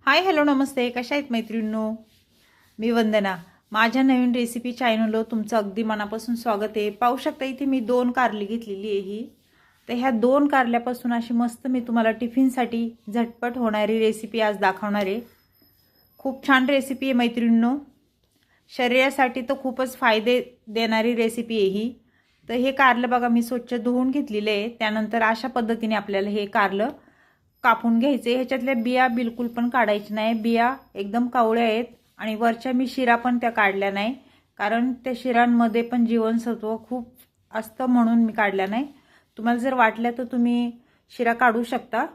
Hi hello नमस्ते, कशा आहेत मैत्रिणींनो? मी वंदना. माझ्या नवीन रेसिपी चॅनलवर तुमचं अगदी मनापासून स्वागत आहे. पाहू शकता इथे मी 2 कारली घेतलेली आहे ही. तर ह्या 2 कारल्यापासून अशी मस्त मी तुम्हाला टिफिनसाठी झटपट होणारी रेसिपी आज दाखवणार आहे. खूप छान रेसिपी आहे मैत्रिणींनो. शरीरासाठी तर खूपच फायदे देणारी रेसिपी आहे ही. तर हे कारलं बघा मी स्वच्छ धुवून घेतलेले आहे. त्यानंतर अशा पद्धतीने आपल्याला हे कारलं कापून घ्यायचे. ह्याच्यातल्या बिया बिलकुल पण काढायच्या नाही. बिया एकदम कावळ्या आहेत आणि वरच्या मी शिरा पण त्या काढल्या नाही, कारण त्या शिरांमध्ये पण जीवनसत्व खूप असतं म्हणून मी काढल्या नाही. तुम्हाला जर वाटलं तर तुम्ही शिरा काढू शकता.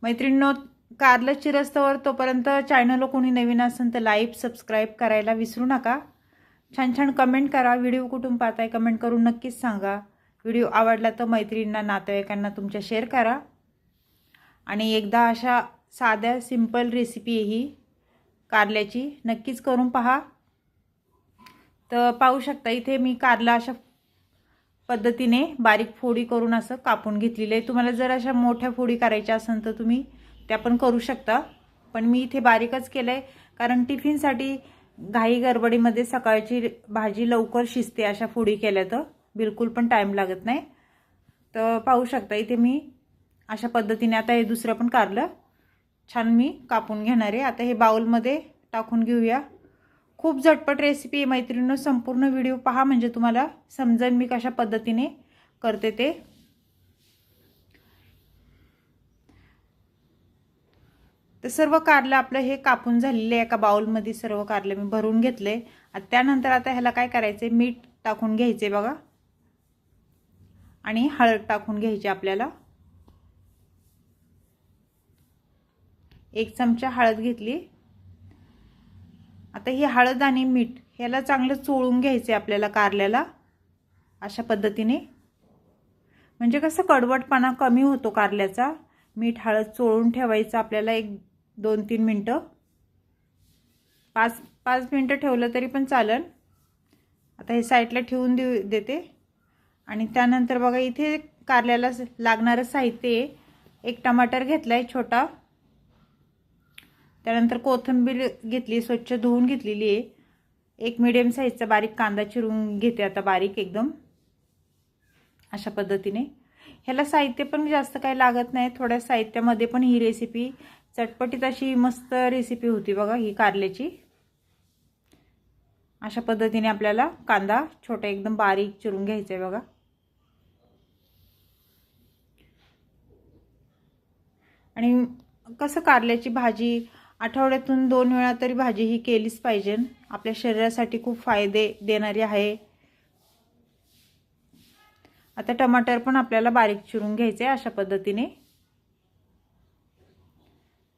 मैत्रिणींनो, कारलं चिरस्तवर तोपर्यंत चॅनलला कोणी नवीन असेल तर लाईक सबस्क्राईब करायला विसरू नका. छान छान कमेंट करा. व्हिडिओ कुठून पाहताय कमेंट करून नक्कीच सांगा. व्हिडिओ आवडला तर मैत्रिणींना नातेवाईकांना तुमच्या शेअर करा. आणि एकदा अशा साध्या सिंपल रेसिपी आहे ही कारल्याची, नक्कीच करून पहा. तर पाहू शकता इथे मी कारला अशा पद्धतीने बारीक फोडी करून असं कापून घेतलेले आहे. तुम्हाला जर अशा मोठ्या फोडी करायच्या असेल तर तुम्ही त्या पण करू शकता, पण मी इथे बारीकच केलं आहे कारण टिफिनसाठी घाई गडबडीमध्ये सकाळची भाजी लवकर शिजते. अशा फोडी केल्या तर बिलकुल पण टाईम लागत नाही. तर पाहू शकता इथे मी अशा पद्धतीने आता हे दुसरं पण कारलं छान मी कापून घेणार आहे. आता हे बाउलमध्ये टाकून घेऊया. खूप झटपट रेसिपी आहे मैत्रिणींनो. संपूर्ण व्हिडिओ पहा म्हणजे तुम्हाला समजेल मी कशा पद्धतीने करते ते. तर सर्व कारलं आपलं हे कापून झालेले एका बाउलमध्ये सर्व कारलं मी भरून घेतले. त्यानंतर आता ह्याला काय करायचे, मीठ टाकून घ्यायचे बघा आणि हळद टाकून घ्यायची आपल्याला. 1 चमचा हळद घेतली. आता ही हळद आणि मीठ ह्याला चांगलं चोळून घ्यायचे आपल्याला कारल्याला अशा पद्धतीने, म्हणजे कसं कडवटपणा कमी होतो कारल्याचा. मीठ हळद चोळून ठेवायचं आपल्याला 1-2-3 मिनटं. 5 मिनटं ठेवलं तरी पण चालेल. आता हे साईडला ठेवून देते. आणि त्यानंतर बघा इथे कारल्याला लागणारं साहित्य, 1 टमाटर घेतलाय छोटा. त्यानंतर कोथिंबीर घेतली, स्वच्छ धुवून घेतलेली आहे. 1 मीडियम साईजचा बारीक कांदा चिरून घेते आता बारीक एकदम अशा पद्धतीने. ह्याला साहित्य पण जास्त काही लागत नाही. थोड्या साहित्यामध्ये पण ही रेसिपी चटपटीत अशी मस्त रेसिपी होती बघा ही कारल्याची. अशा पद्धतीने आपल्याला कांदा छोटा एकदम बारीक चिरून घ्यायचा आहे बघा. आणि कसं कारल्याची भाजी आठवड्यातून 2 वेळा तरी भाजी ही केलीच पाहिजे. आपल्या शरीरासाठी खूप फायदे देणारी आहे. आता टमाटर पण आपल्याला बारीक चिरून घ्यायचे अशा पद्धतीने.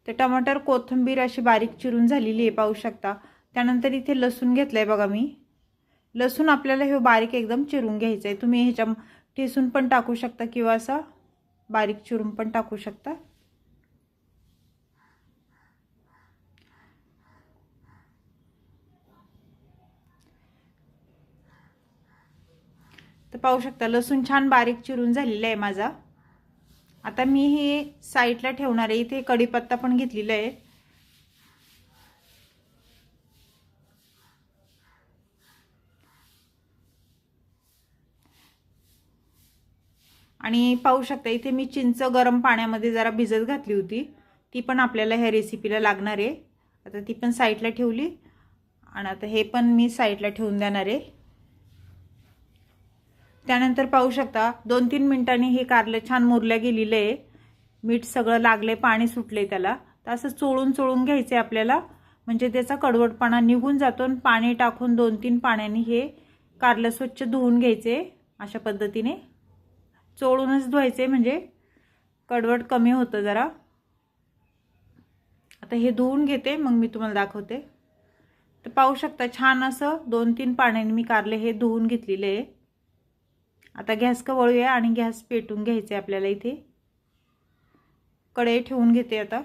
तर टमाटर कोथिंबीर अशी बारीक चिरून झालेली आहे पाहू शकता. त्यानंतर इथे लसूण घेतलाय बघा मी. लसूण आपल्याला हे बारीक एकदम चिरून घ्यायचं आहे. तुम्ही ह्याच्या ठेचून पण टाकू शकता किंवा असा बारीक चिरून पण टाकू शकता. तर पाहू शकता लसूण छान बारीक चिरून झालेला आहे माझा. आता मी हे साईडला ठेवणार आहे. इथे कढीपत्ता पण घेतलेला आहे. आणि पाहू शकता इथे मी चिंच गरम पाण्यामध्ये जरा भिजत घातली होती. ती पण आपल्याला ह्या रेसिपीला लागणार आहे. आता ती पण साईडला ठेवली. आणि आता हे पण मी साईडला ठेवून देणार आहे. त्यानंतर पाहू शकता 2-3 मिनिटांनी हे कारलं छान मुरल्या गेलेलं आहे. मीठ सगळं लागले, पाणी सुटले त्याला. तर असं चोळून घ्यायचे आपल्याला, म्हणजे त्याचा कडवटपणा निघून जातो. आणि पाणी टाकून 2-3 पाण्याने हे कारलं स्वच्छ धुवून घ्यायचे अशा पद्धतीने. चोळूनच धुवायचे म्हणजे कडवट कमी होतं जरा. आता हे धुवून घेते मग मी तुम्हाला दाखवते. तर पाहू शकता छान असं 2-3 पाण्याने मी कारले हे धुवून घेतलेले आहे. आता गॅस वळूया आणि गॅस पेटून घ्यायचे आपल्याला. इथे कढई ठेवून घेते. आता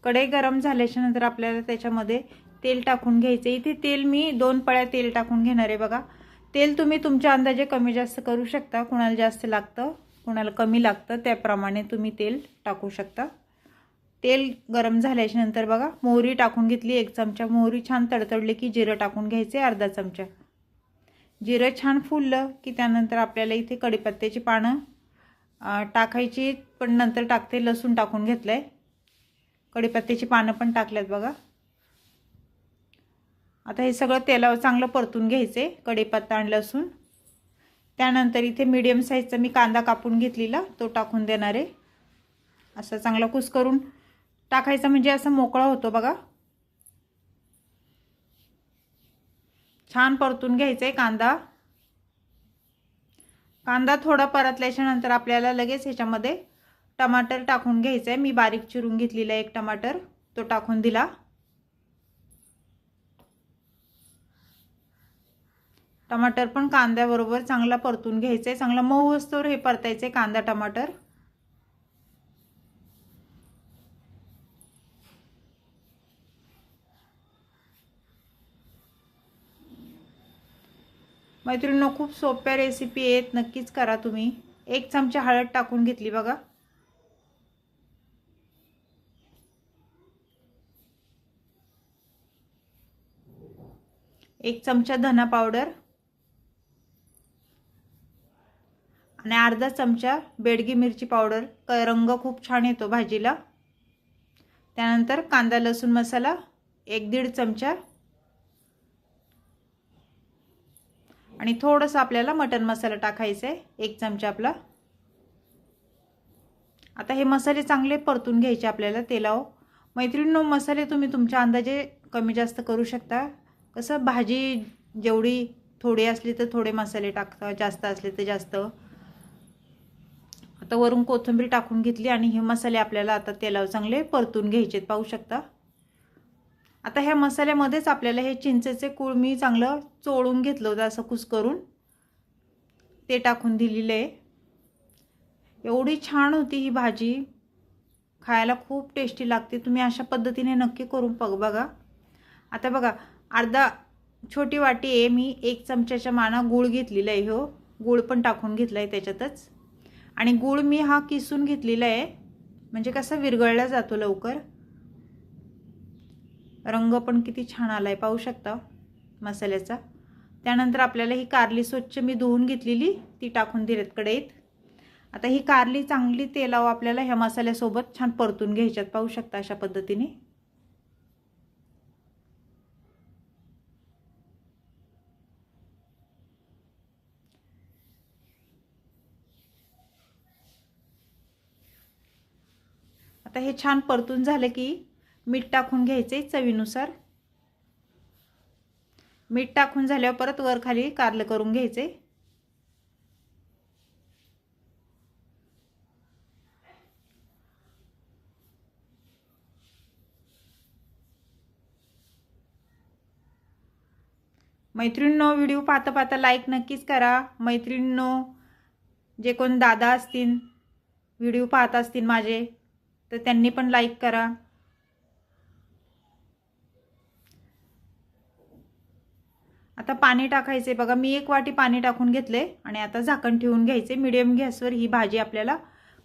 कढई गरम झाल्याच्या नंतर आपल्याला त्याच्यामध्ये तेल टाकून घ्यायचे. इथे तेल मी 2 पळ्या तेल टाकून घेणार आहे बघा. तेल तुम्ही तुमच्या अंदाजे कमी जास्त करू शकता, कुणाला जास्त लागतं कोणाला कमी लागतं त्याप्रमाणे तुम्ही तेल टाकू शकता। तेल गरम झाल्याच्या नंतर बघा मोहरी टाकून घेतली 1 चमचा। मोहरी छान तडतडली की जिरं टाकून घ्यायचे अर्धा चमचा। जिरं छान फुललं की त्यानंतर आपल्याला इथे कढीपत्त्याची पानं टाकायची, पण नंतर टाकते। लसूण टाकून घेतलंय, कढीपत्त्याची पानं पण टाकल्यात बघा। आता हे सगळं तेलावर चांगलं परतून घ्यायचे, कढीपत्ता आणि लसूण। त्यानंतर इथे मीडियम साईजचा मी कांदा कापून घेतलेला तो टाकून देणार आहे। असं चांगला कुस्करून टाकायचा म्हणजे असं मोकळा होतो बघा। छान परतून घ्यायचा आहे कांदा। कांदा थोडा परतल्याच्या नंतर आपल्याला लगेच ह्याच्यामध्ये टमाटर टाकून घ्यायचा आहे। मी बारीक चिरून घेतलेला 1 टमाटर तो टाकून दिला। टमाटर पण कांद्याबरोबर चांगला परतून घ्यायचा आहे, चांगला मऊ होईस्तोवर हे परतायचे कांदा टमाटर। मैत्रिणींनो खूप सोप्या रेसिपी आहेत, नक्कीच करा तुम्ही। 1 चमचा हळद टाकून घेतली बघा। 1 चमचा धना पावडर आणि अर्धा चमचा बेडगी मिरची पावडर। रंग खूप छान येतो भाजीला। त्यानंतर कांदा लसूण मसाला 1-1.5 चमचा आणि थोडंसं आपल्याला मटन मसाला टाकायचा आहे 1 चमचा आपला। आता हे मसाले चांगले परतून घ्यायचे आपल्याला तेलावर। मैत्रिणींनो मसाले तुम्ही तुमच्या अंदाजे कमी जास्त करू शकता। कसं भाजी जेवढी थोडी असली तर थोडे मसाले टाकता, जास्त असले तर जास्त। आता वरून कोथिंबीर टाकून घेतली आणि हे मसाले आपल्याला आता तेलावर चांगले परतून घ्यायचे, पाहू शकता। आता ह्या मसाल्यामध्येच आपल्याला हे चिंचेचे कूळ मी चांगलं चोळून घेतलं होतं असं कुस्करून, ते टाकून दिलेले आहे। एवढी छान होती ही भाजी, खायला खूप टेस्टी लागते। तुम्ही अशा पद्धतीने नक्की करून बघा। आता बघा अर्धा छोटी वाटी आहे, मी 1 चमच्याच्या माना गूळ घेतलेला आहे। हो गूळ पण टाकून घेतला आहे त्याच्यातच, आणि गूळ मी हा किसून घेतलेला आहे म्हणजे कसं विरघळला जातो लवकर। रंग पण किती छान आलाय पाहू शकता मसाल्याचा। त्यानंतर आपल्याला ही कारली स्वच्छ मी धुवून घेतलेली ती टाकून दिलेत कढईत। आता ही कारली चांगली तेलावर आपल्याला ह्या मसाल्यासोबत छान परतून घ्यायच्यात, पाहू शकता अशा पद्धतीने। आता हे छान परतून झाले की मीठ टाकून घ्यायचे चवीनुसार। मीठ टाकून झाल्यावर परत वर खाली कारलं करून घ्यायचे। मैत्रिणींनो व्हिडिओ पाहता पाहता लाईक नक्कीच करा। मैत्रिणींनो जे कोण दादा असतील व्हिडिओ पाहत असतील माझे तर त्यांनी पण लाईक करा। आता पाणी टाकायचे बघा, मी 1 वाटी पाणी टाकून घेतले आणि आता झाकण ठेवून घ्यायचे। मीडियम गॅसवर ही भाजी आपल्याला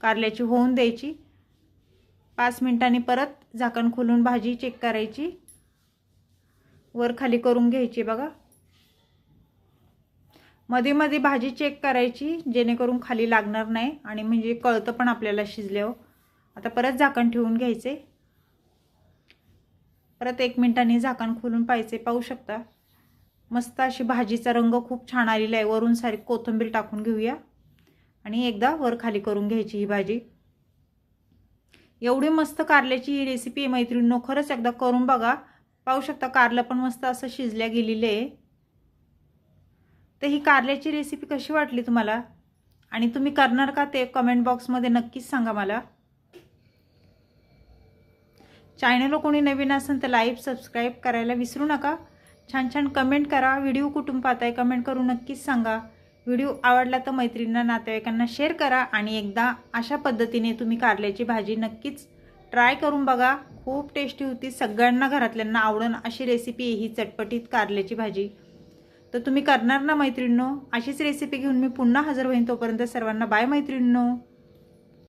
कारल्याची होऊन द्यायची। 5 मिनिटांनी परत झाकण खोलून भाजी चेक करायची, वर खाली करून घ्यायची बघा। मध्ये मध्ये भाजी चेक करायची जेणेकरून खाली लागणार नाही आणि म्हणजे कळतं पण आपल्याला शिजल्यावर। आता परत झाकण ठेवून घ्यायचे, परत 1 मिनिटांनी झाकण खोलून पाहायचे, पाहू शकता मस्त अशी भाजीचा रंग खूप छान आलेला आहे। वरून सारी कोथिंबीर टाकून घेऊया आणि एकदा वर खाली करून घ्यायची ही भाजी। एवढी मस्त कारल्याची ही रेसिपी आहे मैत्रिणींनो, खरंच एकदा करून बघा। पाहू शकता कारलं पण मस्त असं शिजल्या गेलेले आहे। तर ही कारल्याची रेसिपी कशी वाटली तुम्हाला आणि तुम्ही करणार का ते कमेंट बॉक्समध्ये नक्कीच सांगा मला। चॅनलला कोणी नवीन असेल तर लाईक सबस्क्राईब करायला विसरू नका। छान छान कमेंट करा। व्हिडिओ कुठून पाहताय कमेंट करून नक्कीच सांगा। व्हिडिओ आवडला तर मैत्रिणींना नातेवाईकांना शेअर करा आणि एकदा अशा पद्धतीने तुम्ही कारल्याची भाजी नक्कीच ट्राय करून बघा। खूप टेस्टी होती, सगळ्यांना घरातल्यांना आवडेल अशी रेसिपी ही चटपटीत कारल्याची भाजी। तर तुम्ही करणार ना मैत्रिणींनो. अशीच रेसिपी घेऊन मी पुन्हा हजर होईन. तोपर्यंत सर्वांना बाय मैत्रिणींनो.